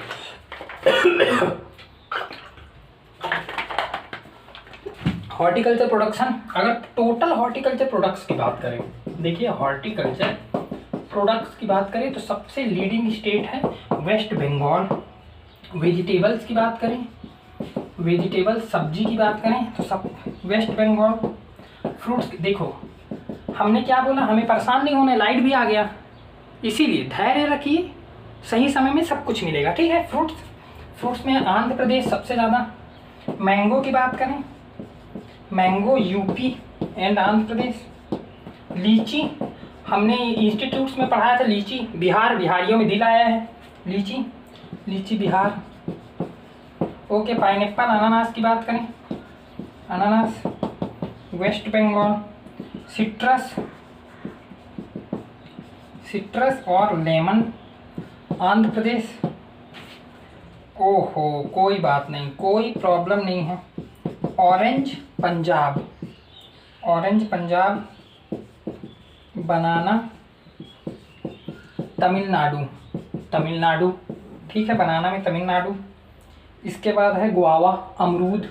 हॉर्टिकल्चर प्रोडक्शन, अगर टोटल हॉर्टिकल्चर प्रोडक्ट्स की बात करें, देखिए हॉर्टिकल्चर प्रोडक्ट्स की बात करें तो सबसे लीडिंग स्टेट है वेस्ट बंगाल। वेजिटेबल्स की बात करें, वेजिटेबल सब्जी की बात करें तो सब वेस्ट बंगाल। फ्रूट्स देखो, हमने क्या बोला, हमें परेशान नहीं होने, लाइट भी आ गया, इसीलिए धैर्य रखिए, सही समय में सब कुछ मिलेगा, ठीक है। फ्रूट्स में आंध्र प्रदेश सबसे ज़्यादा। मैंगो की बात करें, mango UP and Andhra Pradesh. लीची हमने इंस्टीट्यूट्स में पढ़ाया था, लीची बिहार, बिहारियों में दिल आया है, लीची बिहार। ओके, पाइनएप्पल अनानास की बात करें, अनानास वेस्ट बंगाल। सिट्रस और लेमन आंध्र प्रदेश। ओहो, कोई बात नहीं, कोई प्रॉब्लम नहीं है। ऑरेंज पंजाब। बनाना तमिलनाडु, ठीक है, बनाना में तमिलनाडु। इसके बाद है गुआवा, अमरूद।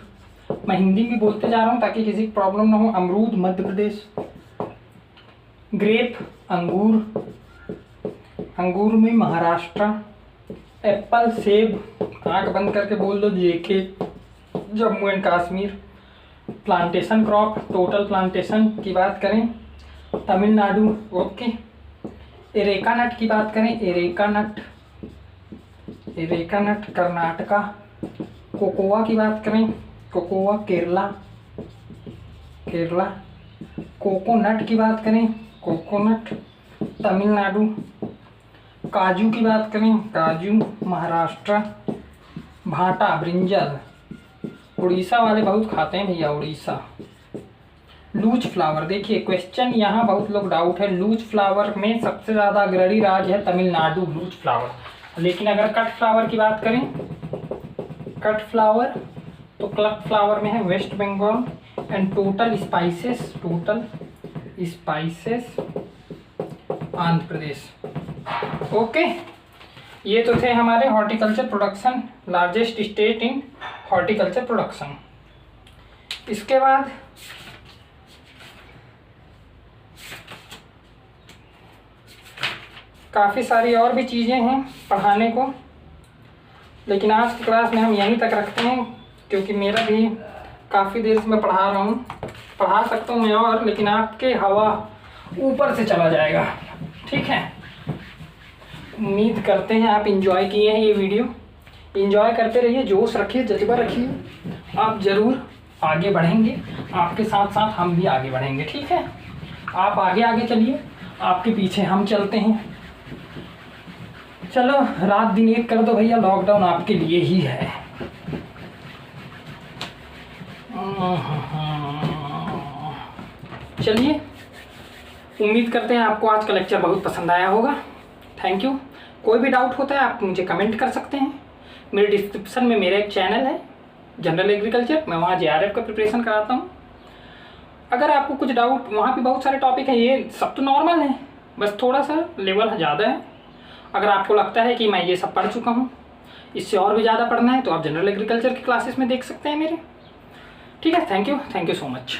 मैं हिंदी में बोलते जा रहा हूँ ताकि किसी की प्रॉब्लम ना हो। अमरूद मध्य प्रदेश। ग्रेप अंगूर में महाराष्ट्र। एप्पल सेब, आँख बंद करके बोल दो JK, Jammu and Kashmir. Plantation crop, total plantation की बात करें तमिलनाडु। ओके, एरेका नट की बात करें, एरेका नट कर्नाटका। कोकोआ की बात करें, कोकोआ केरला। कोकोनट की बात करें, कोकोनट तमिलनाडु। काजू की बात करें, काजू महाराष्ट्र। भाटा ब्रिंजल, उड़ीसा वाले बहुत खाते हैं भैया, उड़ीसा। लूज फ्लावर, देखिए क्वेश्चन यहाँ बहुत लोग डाउट है, लूज फ्लावर में सबसे ज़्यादा अग्रणी राज्य है तमिलनाडु, लूज फ्लावर। लेकिन अगर कट फ्लावर की बात करें, कट फ्लावर में है West Bengal. And total spices Andhra Pradesh. Okay, ये तो थे हमारे horticulture production, largest state in horticulture production. इसके बाद काफ़ी सारी और भी चीज़ें हैं पढ़ाने को, लेकिन आज की क्लास में हम यहीं तक रखते हैं, क्योंकि मेरा भी काफ़ी देर से मैं पढ़ा रहा हूँ। पढ़ा सकता हूँ मैं और, लेकिन आपके हवा ऊपर से चला जाएगा, ठीक है। उम्मीद करते हैं आप इंजॉय किए हैं ये वीडियो। इंजॉय करते रहिए, जोश रखिए, जज्बा रखिए, आप ज़रूर आगे बढ़ेंगे। आपके साथ साथ हम भी आगे बढ़ेंगे, ठीक है। आप आगे चलिए, आपके पीछे हम चलते हैं। चलो, रात दिन एक कर दो भैया, लॉकडाउन आपके लिए ही है। चलिए, उम्मीद करते हैं आपको आज का लेक्चर बहुत पसंद आया होगा। Thank you. कोई भी डाउट होता है आप मुझे कमेंट कर सकते हैं। मेरे डिस्क्रिप्शन में मेरा एक चैनल है जनरल एग्रीकल्चर, मैं वहाँ JRF का प्रिपरेशन कराता हूँ। अगर आपको कुछ डाउट, वहाँ पे बहुत सारे टॉपिक हैं, ये सब तो नॉर्मल है, बस थोड़ा सा लेवल ज़्यादा है। अगर आपको लगता है कि मैं ये सब पढ़ चुका हूँ, इससे और भी ज़्यादा पढ़ना है, तो आप जनरल एग्रीकल्चर की क्लासेस में देख सकते हैं मेरे, ठीक है। Thank you so much.